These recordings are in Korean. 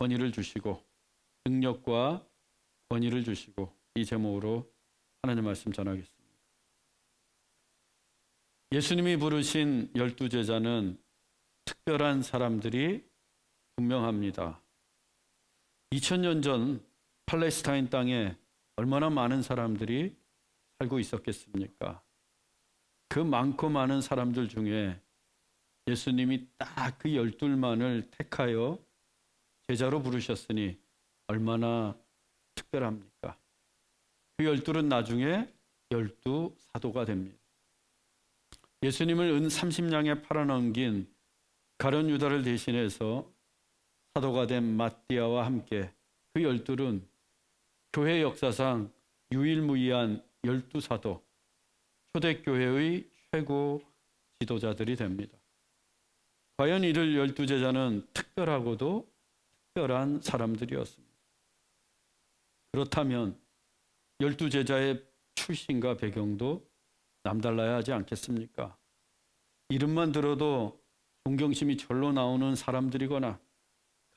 권위를 주시고 능력과 권위를 주시고 이 제목으로 하나님 말씀 전하겠습니다. 예수님이 부르신 12제자는 특별한 사람들이 분명합니다. 2000년 전 팔레스타인 땅에 얼마나 많은 사람들이 살고 있었겠습니까? 그 많고 많은 사람들 중에 예수님이 딱 그 12만을 택하여 제자로 부르셨으니 얼마나 특별합니까? 그 12은 나중에 12사도가 됩니다. 예수님을 은 30냥에 팔아넘긴 가룟 유다를 대신해서 사도가 된 마띠아와 함께 그 12은 교회 역사상 유일무이한 12사도, 초대교회의 최고 지도자들이 됩니다. 과연 이들 12제자는 특별하고도 특별한 사람들이었습니다. 그렇다면 12제자의 출신과 배경도 남달라야 하지 않겠습니까? 이름만 들어도 존경심이 절로 나오는 사람들이거나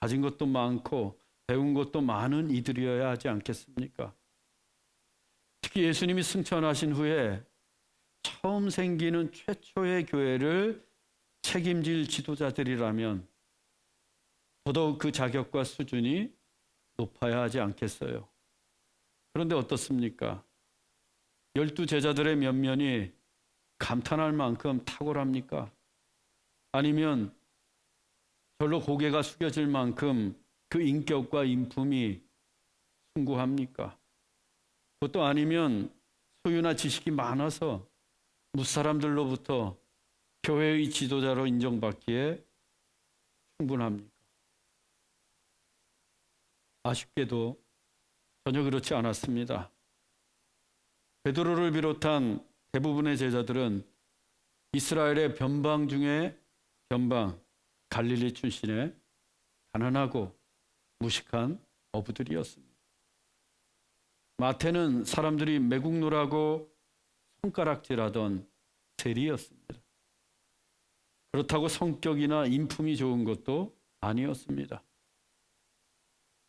가진 것도 많고 배운 것도 많은 이들이어야 하지 않겠습니까? 특히 예수님이 승천하신 후에 처음 생기는 최초의 교회를 책임질 지도자들이라면 더더욱 그 자격과 수준이 높아야 하지 않겠어요? 그런데 어떻습니까? 12제자들의 면면이 감탄할 만큼 탁월합니까? 아니면 절로 고개가 숙여질 만큼 그 인격과 인품이 숭고합니까? 그것도 아니면 소유나 지식이 많아서 무사람들로부터 교회의 지도자로 인정받기에 충분합니까? 아쉽게도 전혀 그렇지 않았습니다. 베드로를 비롯한 대부분의 제자들은 이스라엘의 변방 중에 변방, 갈릴리 출신의 가난하고 무식한 어부들이었습니다. 마태는 사람들이 매국노라고 손가락질하던 세리였습니다. 그렇다고 성격이나 인품이 좋은 것도 아니었습니다.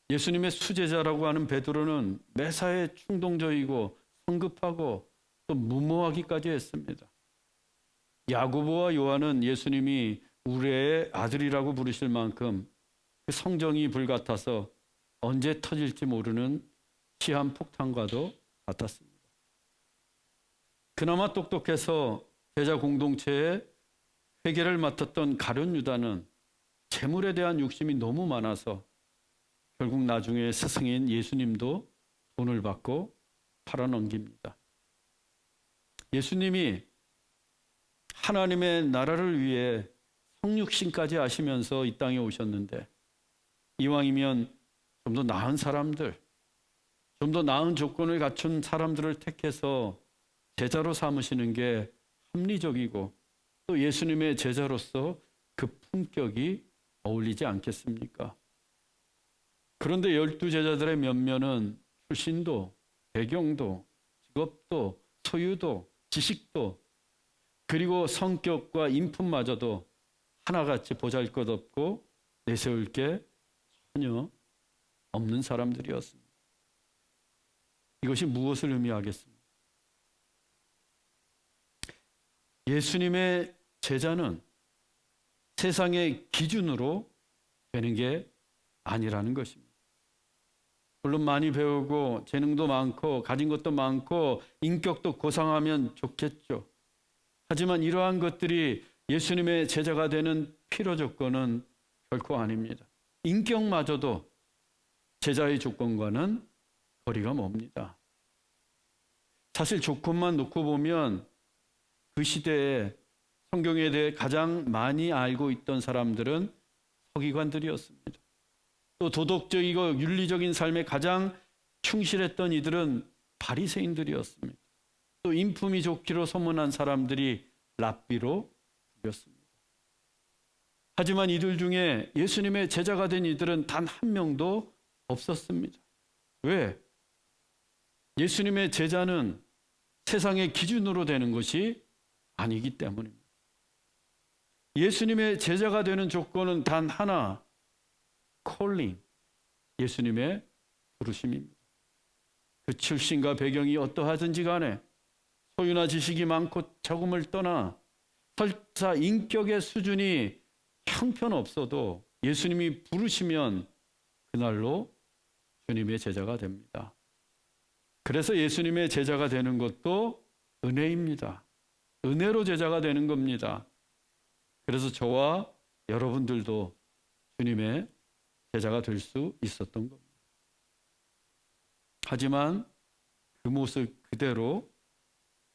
예수님의 수제자라고 하는 베드로는 매사에 충동적이고 성급하고 또 무모하기까지 했습니다. 야고보와 요한은 예수님이 우레의 아들이라고 부르실 만큼 그 성정이 불같아서 언제 터질지 모르는 시한폭탄과도 같았습니다. 그나마 똑똑해서 제자 공동체의 회계를 맡았던 가룟 유다는 재물에 대한 욕심이 너무 많아서 결국 나중에 스승인 예수님도 돈을 받고 팔아넘깁니다. 예수님이 하나님의 나라를 위해 성육신까지 하시면서 이 땅에 오셨는데 이왕이면 좀 더 나은 사람들, 좀 더 나은 조건을 갖춘 사람들을 택해서 제자로 삼으시는 게 합리적이고 또 예수님의 제자로서 그 품격이 어울리지 않겠습니까? 그런데 12제자들의 면면은 출신도, 배경도, 직업도, 소유도, 지식도 그리고 성격과 인품마저도 하나같이 보잘것없고 내세울 게 전혀 없는 사람들이었습니다. 이것이 무엇을 의미하겠습니까? 예수님의 제자는 세상의 기준으로 되는 게 아니라는 것입니다. 물론 많이 배우고 재능도 많고 가진 것도 많고 인격도 고상하면 좋겠죠. 하지만 이러한 것들이 예수님의 제자가 되는 필요 조건은 결코 아닙니다. 인격마저도 제자의 조건과는 거리가 멉니다. 사실 조건만 놓고 보면 그 시대에 성경에 대해 가장 많이 알고 있던 사람들은 서기관들이었습니다. 또 도덕적이고 윤리적인 삶에 가장 충실했던 이들은 바리새인들이었습니다. 또 인품이 좋기로 소문난 사람들이 랍비로 불렸습니다. 하지만 이들 중에 예수님의 제자가 된 이들은 단 한 명도 없었습니다. 왜? 예수님의 제자는 세상의 기준으로 되는 것이 아니기 때문입니다. 예수님의 제자가 되는 조건은 단 하나, 콜링, 예수님의 부르심입니다. 그 출신과 배경이 어떠하든지 간에 소유나 지식이 많고 적음을 떠나 설사 인격의 수준이 형편없어도 예수님이 부르시면 그날로 주님의 제자가 됩니다. 그래서 예수님의 제자가 되는 것도 은혜입니다. 은혜로 제자가 되는 겁니다. 그래서 저와 여러분들도 주님의 제자가 될 수 있었던 겁니다. 하지만 그 모습 그대로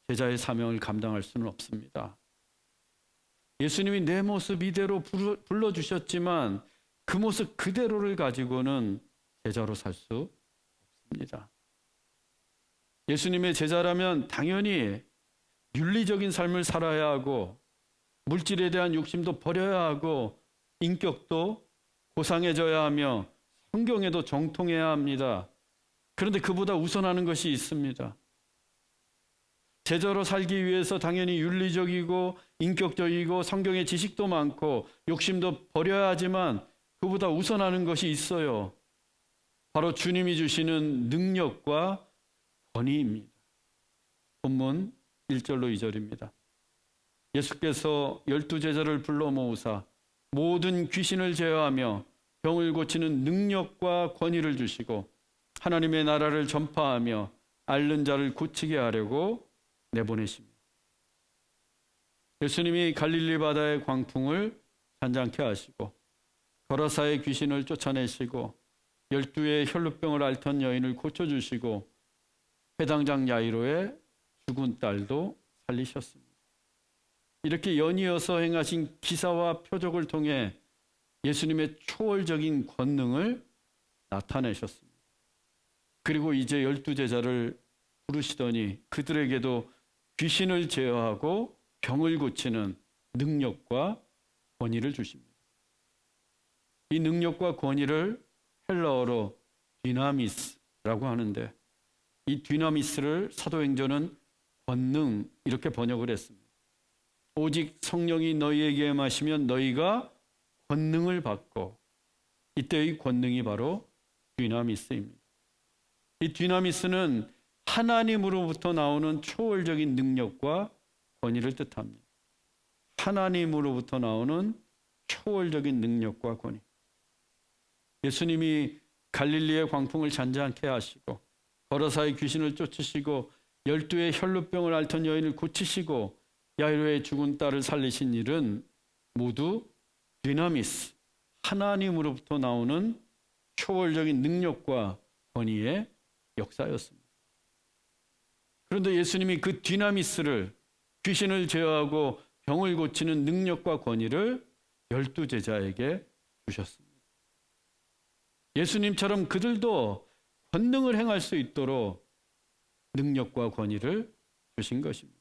제자의 사명을 감당할 수는 없습니다. 예수님이 내 모습 이대로 불러주셨지만 그 모습 그대로를 가지고는 제자로 살 수 없습니다. 예수님의 제자라면 당연히 윤리적인 삶을 살아야 하고 물질에 대한 욕심도 버려야 하고 인격도 고상해져야 하며 성경에도 정통해야 합니다. 그런데 그보다 우선하는 것이 있습니다. 제자로 살기 위해서 당연히 윤리적이고 인격적이고 성경의 지식도 많고 욕심도 버려야 하지만 그보다 우선하는 것이 있어요. 바로 주님이 주시는 능력과 권위입니다. 본문 1절로 2절입니다. 예수께서 12제자를 불러 모으사 모든 귀신을 제어하며 병을 고치는 능력과 권위를 주시고 하나님의 나라를 전파하며 앓는 자를 고치게 하려고 내보내십니다. 예수님이 갈릴리 바다의 광풍을 잔잔케 하시고 거라사의 귀신을 쫓아내시고 12의 혈루병을 앓던 여인을 고쳐주시고 회당장 야이로의 죽은 딸도 살리셨습니다. 이렇게 연이어서 행하신 기사와 표적을 통해 예수님의 초월적인 권능을 나타내셨습니다. 그리고 이제 12제자를 부르시더니 그들에게도 귀신을 제어하고 병을 고치는 능력과 권위를 주십니다. 이 능력과 권위를 헬라어로 디나미스라고 하는데 이 디나미스를 사도행전은 권능 이렇게 번역을 했습니다. 오직 성령이 너희에게 임하시면 너희가 권능을 받고 이때의 권능이 바로 디나미스입니다. 이 디나미스는 하나님으로부터 나오는 초월적인 능력과 권위를 뜻합니다. 하나님으로부터 나오는 초월적인 능력과 권위. 예수님이 갈릴리의 광풍을 잔잔케 하시고 거라사의 귀신을 쫓으시고 12의 혈루병을 앓던 여인을 고치시고 야이로의 죽은 딸을 살리신 일은 모두 디나미스, 하나님으로부터 나오는 초월적인 능력과 권위의 역사였습니다. 그런데 예수님이 그 디나미스를 귀신을 제어하고 병을 고치는 능력과 권위를 12제자에게 주셨습니다. 예수님처럼 그들도 권능을 행할 수 있도록 능력과 권위를 주신 것입니다.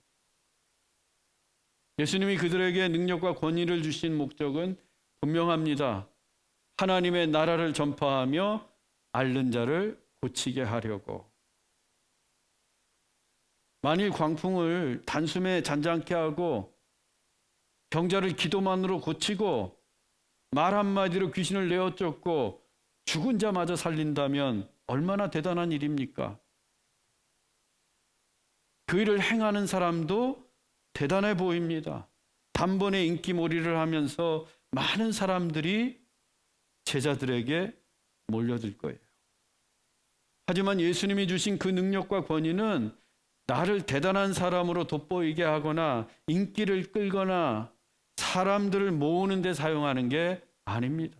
예수님이 그들에게 능력과 권위를 주신 목적은 분명합니다. 하나님의 나라를 전파하며 앓는 자를 고치게 하려고. 만일 광풍을 단숨에 잔잔케 하고 병자를 기도만으로 고치고 말 한마디로 귀신을 내어 쫓고 죽은 자마저 살린다면 얼마나 대단한 일입니까? 그 일을 행하는 사람도 대단해 보입니다. 단번에 인기몰이를 하면서 많은 사람들이 제자들에게 몰려들 거예요. 하지만 예수님이 주신 그 능력과 권위는 나를 대단한 사람으로 돋보이게 하거나 인기를 끌거나 사람들을 모으는 데 사용하는 게 아닙니다.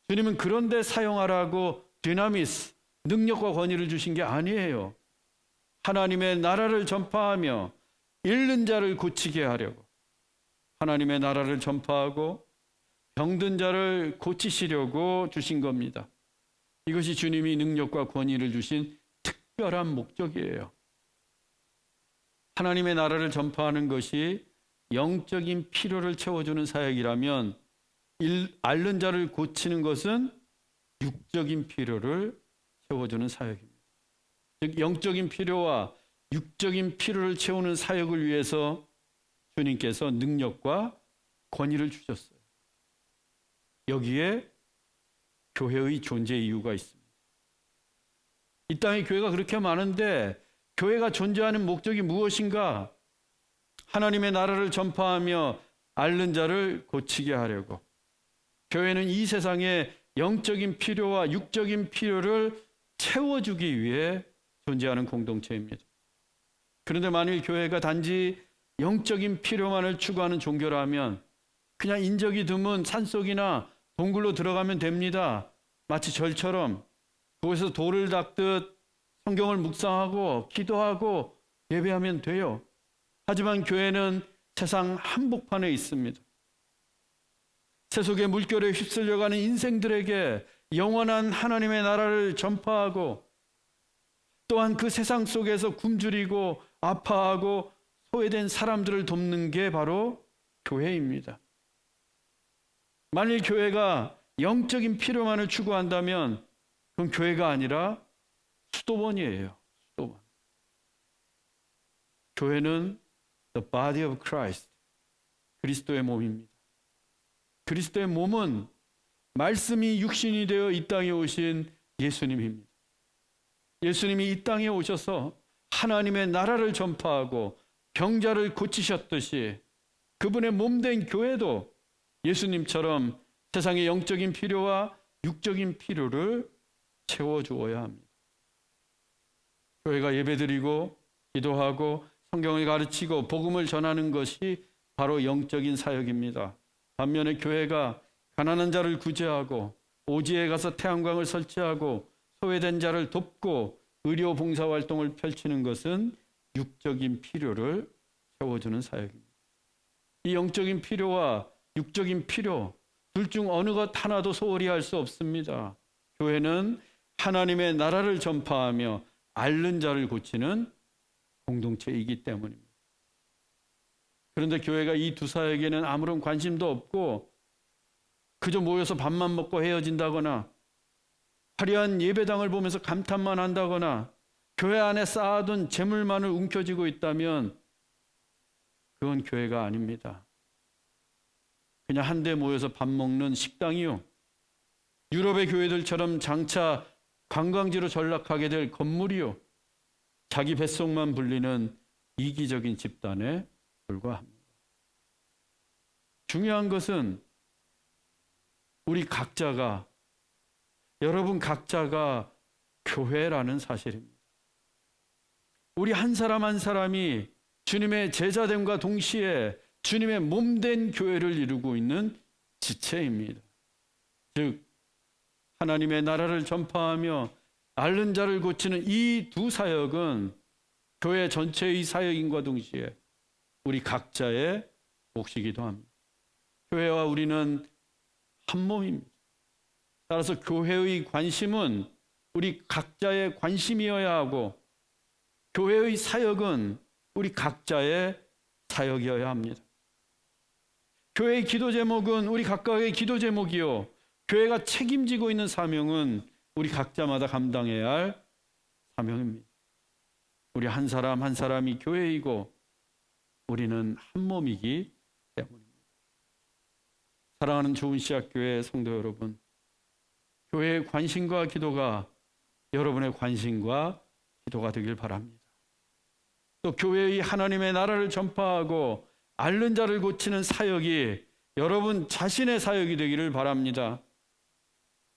주님은 그런 데 사용하라고 디나미스, 능력과 권위를 주신 게 아니에요. 하나님의 나라를 전파하며 잃는 자를 고치게 하려고, 하나님의 나라를 전파하고 병든 자를 고치시려고 주신 겁니다. 이것이 주님이 능력과 권위를 주신 특별한 목적이에요. 하나님의 나라를 전파하는 것이 영적인 필요를 채워주는 사역이라면 앓는 자를 고치는 것은 육적인 필요를 채워주는 사역입니다. 즉 영적인 필요와 육적인 필요를 채우는 사역을 위해서 주님께서 능력과 권위를 주셨어요. 여기에 교회의 존재 이유가 있습니다. 이 땅에 교회가 그렇게 많은데 교회가 존재하는 목적이 무엇인가? 하나님의 나라를 전파하며 앓는 자를 고치게 하려고. 교회는 이 세상의 영적인 필요와 육적인 필요를 채워주기 위해 존재하는 공동체입니다. 그런데 만일 교회가 단지 영적인 필요만을 추구하는 종교라면 그냥 인적이 드문 산속이나 동굴로 들어가면 됩니다. 마치 절처럼 거기서 돌을 닦듯 성경을 묵상하고 기도하고 예배하면 돼요. 하지만 교회는 세상 한복판에 있습니다. 세속의 물결에 휩쓸려가는 인생들에게 영원한 하나님의 나라를 전파하고 또한 그 세상 속에서 굶주리고 아파하고 소외된 사람들을 돕는 게 바로 교회입니다. 만일 교회가 영적인 필요만을 추구한다면 그건 교회가 아니라 수도원이에요. 수도원. 교회는 the body of Christ, 그리스도의 몸입니다. 그리스도의 몸은 말씀이 육신이 되어 이 땅에 오신 예수님입니다. 예수님이 이 땅에 오셔서 하나님의 나라를 전파하고 병자를 고치셨듯이 그분의 몸된 교회도 예수님처럼 세상의 영적인 필요와 육적인 필요를 채워주어야 합니다. 교회가 예배드리고 기도하고 성경을 가르치고 복음을 전하는 것이 바로 영적인 사역입니다. 반면에 교회가 가난한 자를 구제하고 오지에 가서 태양광을 설치하고 소외된 자를 돕고 의료 봉사활동을 펼치는 것은 육적인 필요를 채워주는 사역입니다. 이 영적인 필요와 육적인 필요 둘 중 어느 것 하나도 소홀히 할 수 없습니다. 교회는 하나님의 나라를 전파하며 앓는 자를 고치는 공동체이기 때문입니다. 그런데 교회가 이 두 사역에는 아무런 관심도 없고 그저 모여서 밥만 먹고 헤어진다거나 화려한 예배당을 보면서 감탄만 한다거나 교회 안에 쌓아둔 재물만을 움켜쥐고 있다면 그건 교회가 아닙니다. 그냥 한데 모여서 밥 먹는 식당이요. 유럽의 교회들처럼 장차 관광지로 전락하게 될 건물이요. 자기 뱃속만 불리는 이기적인 집단에 불과합니다. 중요한 것은 우리 각자가, 여러분 각자가 교회라는 사실입니다. 우리 한 사람 한 사람이 주님의 제자됨과 동시에 주님의 몸된 교회를 이루고 있는 지체입니다. 즉 하나님의 나라를 전파하며 앓는 자를 고치는 이 두 사역은 교회 전체의 사역인과 동시에 우리 각자의 몫이기도 합니다. 교회와 우리는 한 몸입니다. 따라서 교회의 관심은 우리 각자의 관심이어야 하고 교회의 사역은 우리 각자의 사역이어야 합니다. 교회의 기도 제목은 우리 각각의 기도 제목이요. 교회가 책임지고 있는 사명은 우리 각자마다 감당해야 할 사명입니다. 우리 한 사람 한 사람이 교회이고 우리는 한 몸이기 때문입니다. 사랑하는 좋은 씨앗교회 성도 여러분, 교회의 관심과 기도가 여러분의 관심과 기도가 되길 바랍니다. 또 교회의 하나님의 나라를 전파하고 앓는 자를 고치는 사역이 여러분 자신의 사역이 되기를 바랍니다.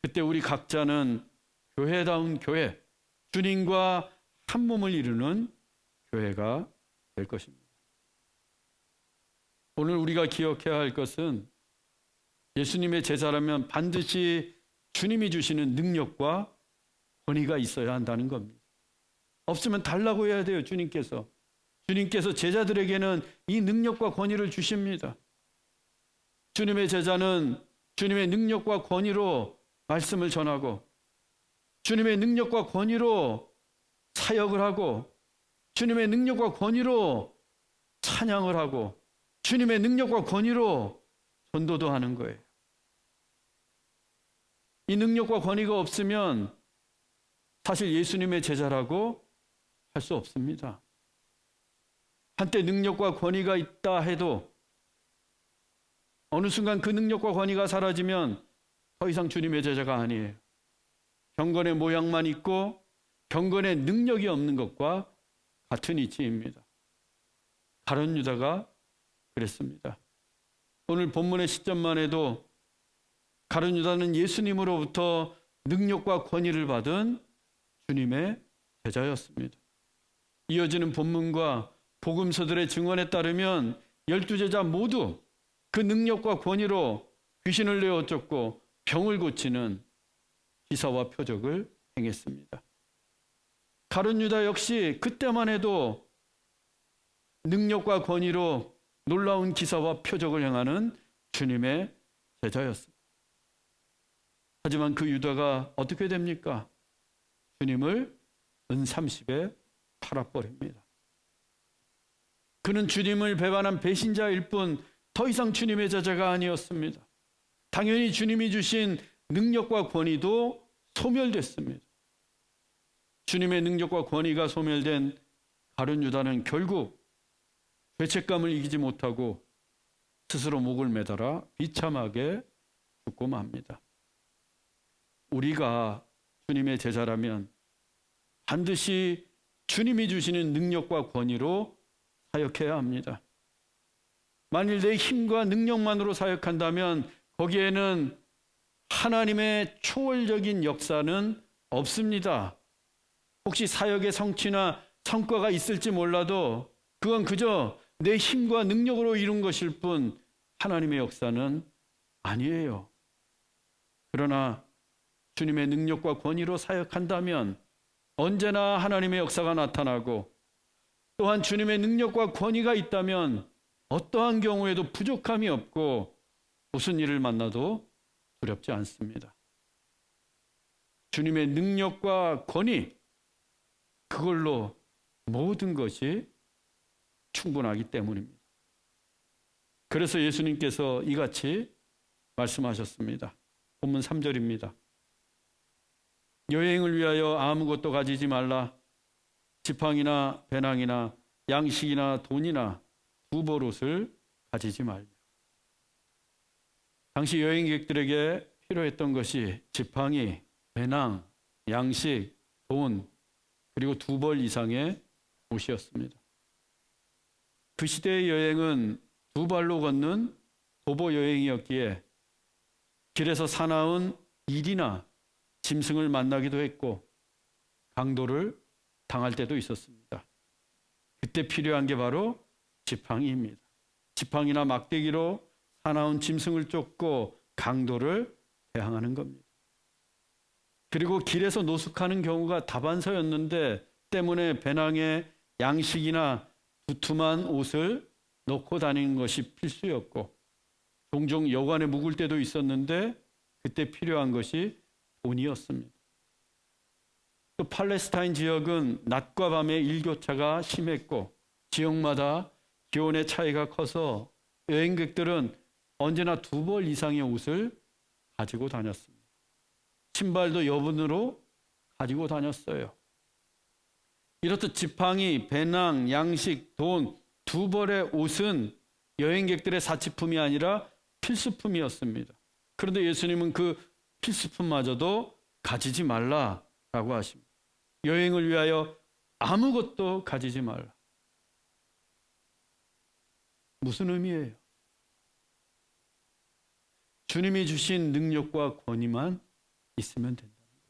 그때 우리 각자는 교회다운 교회, 주님과 한 몸을 이루는 교회가 될 것입니다. 오늘 우리가 기억해야 할 것은 예수님의 제자라면 반드시 주님이 주시는 능력과 권위가 있어야 한다는 겁니다. 없으면 달라고 해야 돼요. 주님께서 제자들에게는 이 능력과 권위를 주십니다. 주님의 제자는 주님의 능력과 권위로 말씀을 전하고 주님의 능력과 권위로 사역을 하고 주님의 능력과 권위로 찬양을 하고 주님의 능력과 권위로 전도도 하는 거예요. 이 능력과 권위가 없으면 사실 예수님의 제자라고 할 수 없습니다. 한때 능력과 권위가 있다 해도 어느 순간 그 능력과 권위가 사라지면 더 이상 주님의 제자가 아니에요. 경건의 모양만 있고 경건의 능력이 없는 것과 같은 이치입니다. 가룟 유다가 그랬습니다. 오늘 본문의 시점만 해도 가룟 유다는 예수님으로부터 능력과 권위를 받은 주님의 제자였습니다. 이어지는 본문과 복음서들의 증언에 따르면 12제자 모두 그 능력과 권위로 귀신을 내어 쫓고 병을 고치는 기사와 표적을 행했습니다. 가룟 유다 역시 그때만 해도 능력과 권위로 놀라운 기사와 표적을 행하는 주님의 제자였습니다. 하지만 그 유다가 어떻게 됩니까? 주님을 은 30에 팔아버립니다. 그는 주님을 배반한 배신자일 뿐 더 이상 주님의 제자가 아니었습니다. 당연히 주님이 주신 능력과 권위도 소멸됐습니다. 주님의 능력과 권위가 소멸된 가룟 유다는 결국 죄책감을 이기지 못하고 스스로 목을 매달아 비참하게 죽고 맙니다. 우리가 주님의 제자라면 반드시 주님이 주시는 능력과 권위로 사역해야 합니다. 만일 내 힘과 능력만으로 사역한다면 거기에는 하나님의 초월적인 역사는 없습니다. 혹시 사역의 성취나 성과가 있을지 몰라도 그건 그저 내 힘과 능력으로 이룬 것일 뿐 하나님의 역사는 아니에요. 그러나 주님의 능력과 권위로 사역한다면 언제나 하나님의 역사가 나타나고 또한 주님의 능력과 권위가 있다면 어떠한 경우에도 부족함이 없고 무슨 일을 만나도 두렵지 않습니다. 주님의 능력과 권위, 그걸로 모든 것이 충분하기 때문입니다. 그래서 예수님께서 이같이 말씀하셨습니다. 본문 3절입니다. 여행을 위하여 아무것도 가지지 말라. 지팡이나 배낭이나 양식이나 돈이나 두벌옷을 가지지 말며. 당시 여행객들에게 필요했던 것이 지팡이, 배낭, 양식, 돈, 그리고 2벌 이상의 옷이었습니다. 그 시대의 여행은 2발로 걷는 도보 여행이었기에 길에서 사나운 일이나 짐승을 만나기도 했고 강도를 당할 때도 있었습니다. 그때 필요한 게 바로 지팡이입니다. 지팡이나 막대기로 사나운 짐승을 쫓고 강도를 대항하는 겁니다. 그리고 길에서 노숙하는 경우가 다반사였는데 때문에 배낭에 양식이나 두툼한 옷을 넣고 다니는 것이 필수였고 종종 여관에 묵을 때도 있었는데 그때 필요한 것이 돈이었습니다. 또 팔레스타인 지역은 낮과 밤의 일교차가 심했고 지역마다 기온의 차이가 커서 여행객들은 언제나 2벌 이상의 옷을 가지고 다녔습니다. 신발도 여분으로 가지고 다녔어요. 이렇듯 지팡이, 배낭, 양식, 돈, 2벌의 옷은 여행객들의 사치품이 아니라 필수품이었습니다. 그런데 예수님은 그 필수품마저도 가지지 말라라고 하십니다. 여행을 위하여 아무것도 가지지 말라. 무슨 의미예요? 주님이 주신 능력과 권위만 있으면 된다는 거예요.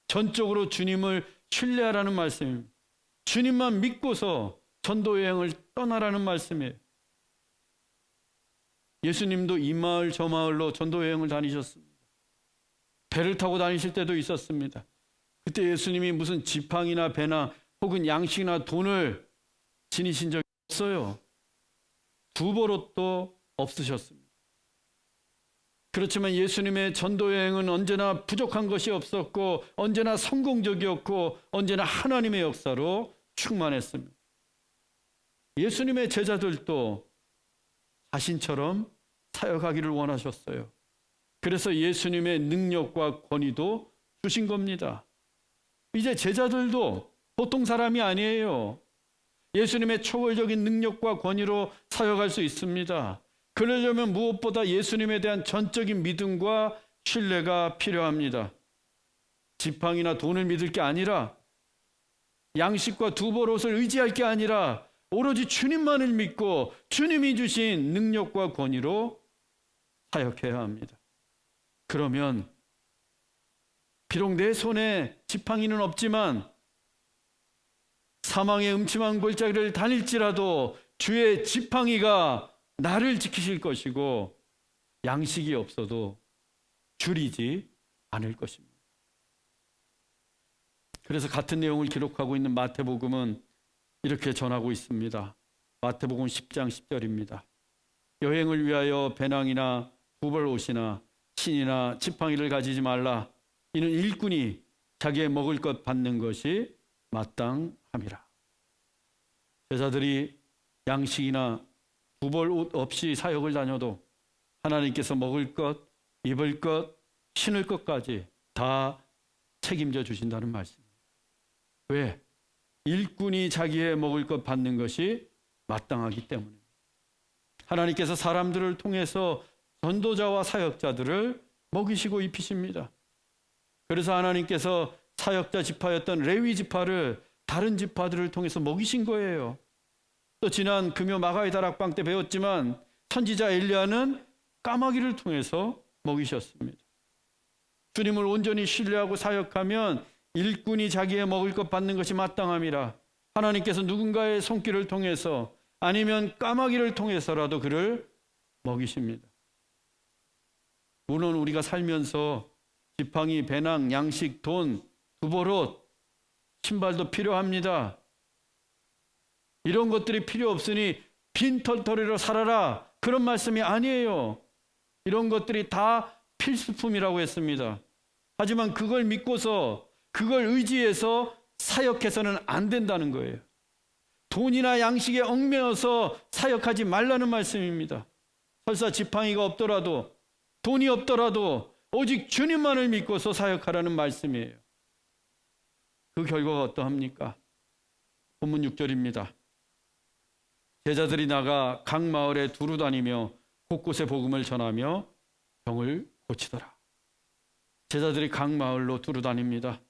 전적으로 주님을 신뢰하라는 말씀입니다. 주님만 믿고서 전도 여행을 떠나라는 말씀이에요. 예수님도 이 마을 저 마을로 전도 여행을 다니셨습니다. 배를 타고 다니실 때도 있었습니다. 그때 예수님이 무슨 지팡이나 배나 혹은 양식이나 돈을 지니신 적이 없어요. 2벌옷도 없으셨습니다. 그렇지만 예수님의 전도 여행은 언제나 부족한 것이 없었고 언제나 성공적이었고 언제나 하나님의 역사로 충만했습니다. 예수님의 제자들도 자신처럼 사역하기를 원하셨어요. 그래서 예수님의 능력과 권위도 주신 겁니다. 이제 제자들도 보통 사람이 아니에요. 예수님의 초월적인 능력과 권위로 사역할 수 있습니다. 그러려면 무엇보다 예수님에 대한 전적인 믿음과 신뢰가 필요합니다. 지팡이나 돈을 믿을 게 아니라, 양식과 두벌옷을 의지할 게 아니라 오로지 주님만을 믿고 주님이 주신 능력과 권위로 사역해야 합니다. 그러면 비록 내 손에 지팡이는 없지만 사망의 음침한 골짜기를 다닐지라도 주의 지팡이가 나를 지키실 것이고, 양식이 없어도 줄이지 않을 것입니다. 그래서 같은 내용을 기록하고 있는 마태복음은 이렇게 전하고 있습니다. 마태복음 10장 10절입니다. 여행을 위하여 배낭이나 두벌옷이나 신이나 지팡이를 가지지 말라. 이는 일꾼이 자기의 먹을 것 받는 것이 마땅함이라. 제자들이 양식이나 두벌옷 없이 사역을 다녀도 하나님께서 먹을 것, 입을 것, 신을 것까지 다 책임져 주신다는 말씀입니다. 왜? 일꾼이 자기의 먹을 것 받는 것이 마땅하기 때문입니다. 하나님께서 사람들을 통해서 전도자와 사역자들을 먹이시고 입히십니다. 그래서 하나님께서 사역자 지파였던 레위 지파를 다른 지파들을 통해서 먹이신 거예요. 또 지난 금요 마가의 다락방 때 배웠지만 선지자 엘리야는 까마귀를 통해서 먹이셨습니다. 주님을 온전히 신뢰하고 사역하면 일꾼이 자기의 먹을 것 받는 것이 마땅함이라. 하나님께서 누군가의 손길을 통해서 아니면 까마귀를 통해서라도 그를 먹이십니다. 물론 우리가 살면서 지팡이, 배낭, 양식, 돈, 두벌옷, 신발도 필요합니다. 이런 것들이 필요 없으니 빈털터리로 살아라, 그런 말씀이 아니에요. 이런 것들이 다 필수품이라고 했습니다. 하지만 그걸 믿고서, 그걸 의지해서 사역해서는 안 된다는 거예요. 돈이나 양식에 얽매여서 사역하지 말라는 말씀입니다. 설사 지팡이가 없더라도, 돈이 없더라도 오직 주님만을 믿고서 사역하라는 말씀이에요. 그 결과가 어떠합니까? 본문 6절입니다. 제자들이 나가 각 마을에 두루 다니며 곳곳에 복음을 전하며 병을 고치더라. 제자들이 각 마을로 두루 다닙니다.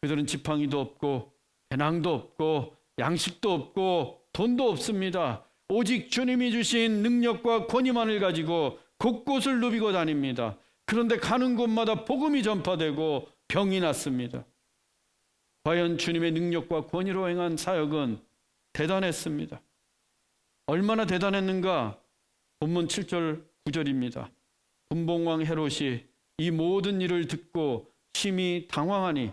그들은 지팡이도 없고 배낭도 없고 양식도 없고 돈도 없습니다. 오직 주님이 주신 능력과 권위만을 가지고 곳곳을 누비고 다닙니다. 그런데 가는 곳마다 복음이 전파되고 병이 났습니다. 과연 주님의 능력과 권위로 행한 사역은 대단했습니다. 얼마나 대단했는가? 본문 7절 9절입니다. 분봉왕 헤롯이 이 모든 일을 듣고 심히 당황하니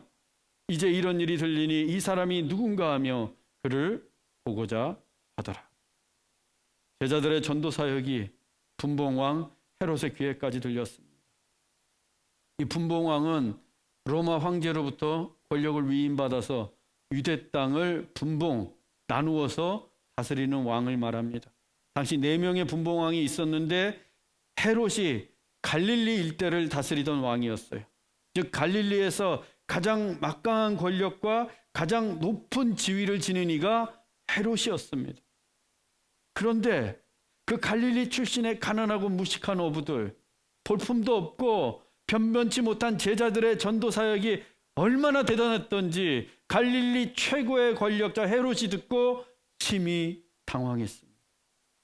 이제 이런 일이 들리니 이 사람이 누군가 하며 그를 보고자 하더라. 제자들의 전도 사역이 분봉왕 헤롯의 귀에까지 들렸습니다. 이 분봉왕은 로마 황제로부터 권력을 위임받아서 유대 땅을 분봉, 나누어서 다스리는 왕을 말합니다. 당시 4명의 분봉왕이 있었는데 헤롯이 갈릴리 일대를 다스리던 왕이었어요. 즉 갈릴리에서 가장 막강한 권력과 가장 높은 지위를 지닌 이가 헤롯이었습니다. 그런데 그 갈릴리 출신의 가난하고 무식한 어부들, 볼품도 없고 변변치 못한 제자들의 전도 사역이 얼마나 대단했던지 갈릴리 최고의 권력자 헤롯이 듣고 심히 당황했습니다.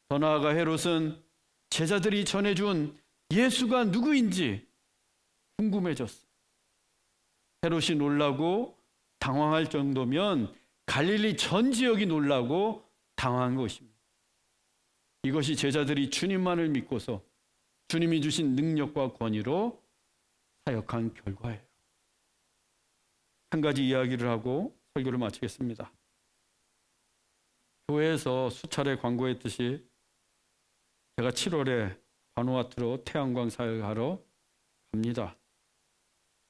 더 나아가 헤롯은 제자들이 전해준 예수가 누구인지 궁금해졌어요. 헤롯이 놀라고 당황할 정도면 갈릴리 전 지역이 놀라고 당황한 것입니다. 이것이 제자들이 주님만을 믿고서 주님이 주신 능력과 권위로 사역한 결과예요. 한 가지 이야기를 하고 설교를 마치겠습니다. 교회에서 수차례 광고했듯이 제가 7월에 바누아투로 태양광 사역하러 갑니다.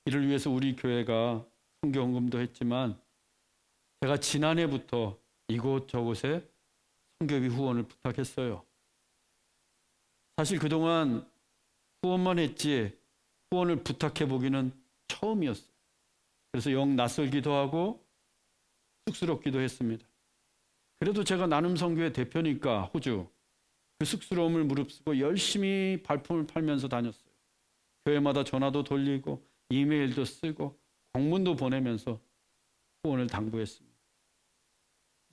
이를 위해서 우리 교회가 선교헌금도 했지만 제가 지난해부터 이곳저곳에 선교비 후원을 부탁했어요. 사실 그동안 후원만 했지 후원을 부탁해 보기는 처음이었어요. 그래서 영 낯설기도 하고 쑥스럽기도 했습니다. 그래도 제가 나눔 선교회 대표니까 호주 그 쑥스러움을 무릅쓰고 열심히 발품을 팔면서 다녔어요. 교회마다 전화도 돌리고 이메일도 쓰고 공문도 보내면서 후원을 당부했습니다.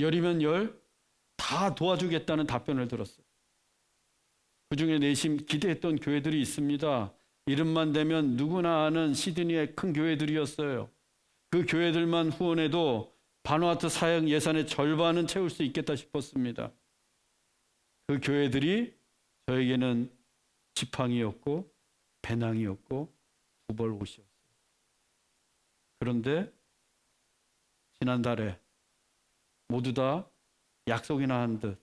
열이면 열, 다 도와주겠다는 답변을 들었어요. 그중에 내심 기대했던 교회들이 있습니다. 이름만 대면 누구나 아는 시드니의 큰 교회들이었어요. 그 교회들만 후원해도 바누아투 사역 예산의 절반은 채울 수 있겠다 싶었습니다. 그 교회들이 저에게는 지팡이였고 배낭이었고 두벌 옷이었어요. 그런데 지난달에 모두 다 약속이나 한 듯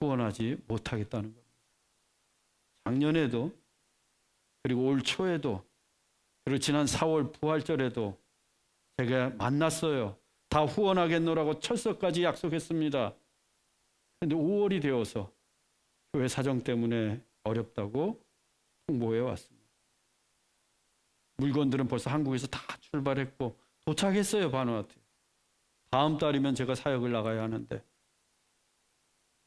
후원하지 못하겠다는 겁니다. 작년에도 그리고 올 초에도 그리고 지난 4월 부활절에도 제가 만났어요. 다 후원하겠노라고 철석까지 약속했습니다. 그런데 5월이 되어서 교회 사정 때문에 어렵다고 통보해 왔습니다. 물건들은 벌써 한국에서 다 출발했고 도착했어요. 바누아투에. 다음 달이면 제가 사역을 나가야 하는데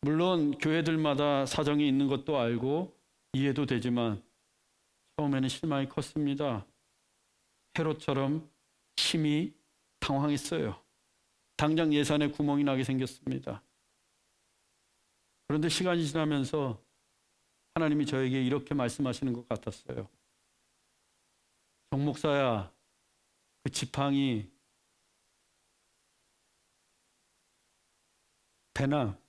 물론 교회들마다 사정이 있는 것도 알고 이해도 되지만 처음에는 실망이 컸습니다. 헤롯처럼 심히 당황했어요. 당장 예산에 구멍이 나게 생겼습니다. 그런데 시간이 지나면서 하나님이 저에게 이렇게 말씀하시는 것 같았어요. 정 목사야, 그 지팡이 배낭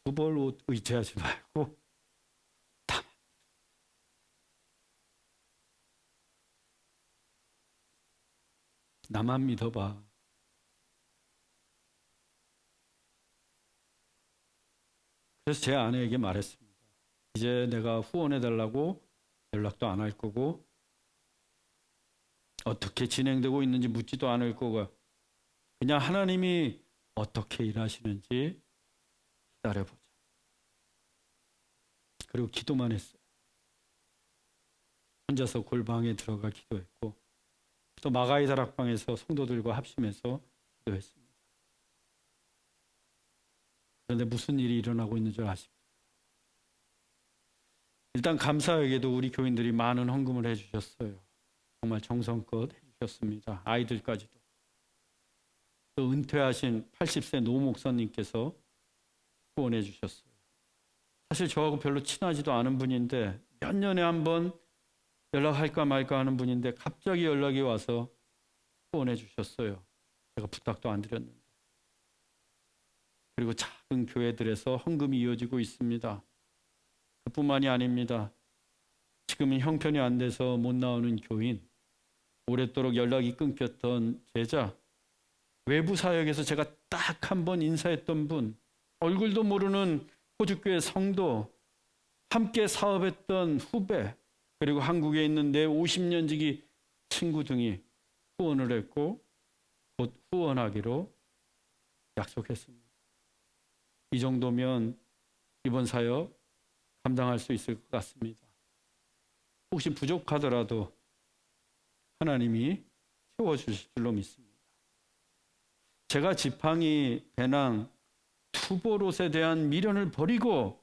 두벌 옷 의지하지 말고 다 나만 믿어봐. 그래서 제 아내에게 말했습니다. 이제 내가 후원해달라고 연락도 안 할 거고 어떻게 진행되고 있는지 묻지도 않을 거고 그냥 하나님이 어떻게 일하시는지 기다려보자. 그리고 기도만 했어요. 혼자서 골방에 들어가 기도했고 또 마가이 다락방에서 성도들과 합심해서 기도했습니다. 그런데 무슨 일이 일어나고 있는 줄 아십니까? 일단 감사하게도 우리 교인들이 많은 헌금을 해주셨어요. 정말 정성껏 해주셨습니다. 아이들까지도. 또 은퇴하신 80세 노 목사님께서 후원해 주셨어요. 사실 저하고 별로 친하지도 않은 분인데 몇 년에 한 번 연락할까 말까 하는 분인데 갑자기 연락이 와서 후원해 주셨어요. 제가 부탁도 안 드렸는데. 그리고 작은 교회들에서 헌금이 이어지고 있습니다. 그뿐만이 아닙니다. 지금은 형편이 안 돼서 못 나오는 교인, 오랫도록 연락이 끊겼던 제자, 외부 사역에서 제가 딱 한 번 인사했던 분, 얼굴도 모르는 호주교회 성도, 함께 사업했던 후배, 그리고 한국에 있는 내 50년 지기 친구 등이 후원을 했고 곧 후원하기로 약속했습니다. 이 정도면 이번 사역 감당할 수 있을 것 같습니다. 혹시 부족하더라도 하나님이 채워주실 줄로 믿습니다. 제가 지팡이, 배낭, 투보롯에 대한 미련을 버리고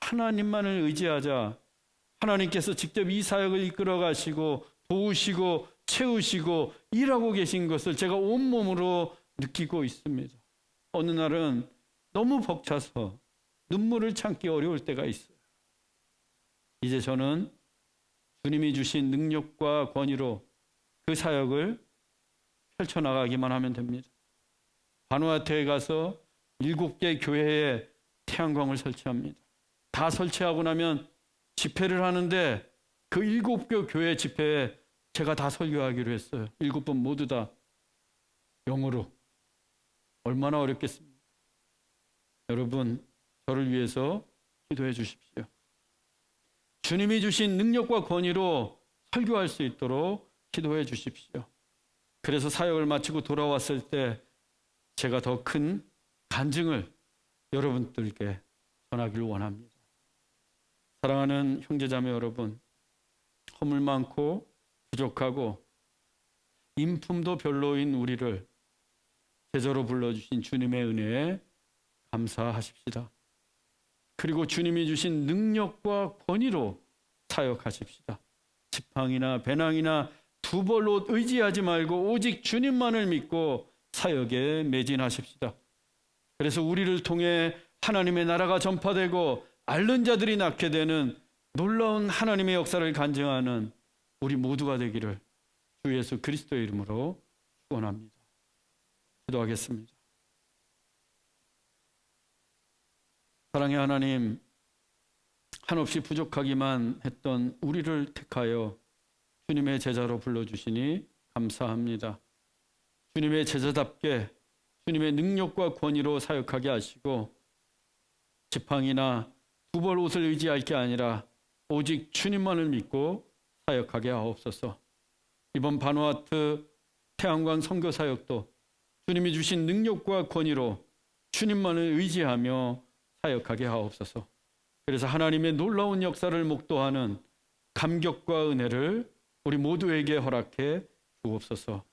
하나님만을 의지하자 하나님께서 직접 이 사역을 이끌어 가시고 도우시고 채우시고 일하고 계신 것을 제가 온몸으로 느끼고 있습니다. 어느 날은 너무 벅차서 눈물을 참기 어려울 때가 있어요. 이제 저는 주님이 주신 능력과 권위로 그 사역을 펼쳐나가기만 하면 됩니다. 바누아투에 가서 7개 교회에 태양광을 설치합니다. 다 설치하고 나면 집회를 하는데 그 7개 교회 집회에 제가 다 설교하기로 했어요. 7번 모두 다 영어로. 얼마나 어렵겠습니까? 여러분, 저를 위해서 기도해 주십시오. 주님이 주신 능력과 권위로 설교할 수 있도록 기도해 주십시오. 그래서 사역을 마치고 돌아왔을 때 제가 더 큰 간증을 여러분들께 전하기를 원합니다. 사랑하는 형제자매 여러분, 허물 많고 부족하고 인품도 별로인 우리를 제자로 불러주신 주님의 은혜에 감사하십시다. 그리고 주님이 주신 능력과 권위로 사역하십시다. 지팡이나 배낭이나 두벌옷 의지하지 말고 오직 주님만을 믿고 사역에 매진하십시다. 그래서 우리를 통해 하나님의 나라가 전파되고 앓는 자들이 낫게 되는 놀라운 하나님의 역사를 간증하는 우리 모두가 되기를 주 예수 그리스도의 이름으로 축원합니다. 기도하겠습니다. 사랑의 하나님, 한없이 부족하기만 했던 우리를 택하여 주님의 제자로 불러주시니 감사합니다. 주님의 제자답게 주님의 능력과 권위로 사역하게 하시고 지팡이나 두벌 옷을 의지할 게 아니라 오직 주님만을 믿고 사역하게 하옵소서. 이번 바누아투 태양광 선교 사역도 주님이 주신 능력과 권위로 주님만을 의지하며 사역하게 하옵소서. 그래서 하나님의 놀라운 역사를 목도하는 감격과 은혜를 우리 모두에게 허락해 주옵소서.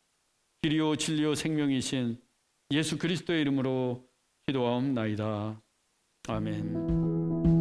길이요 진리요 생명이신 예수 그리스도의 이름으로 기도하옵나이다. 아멘.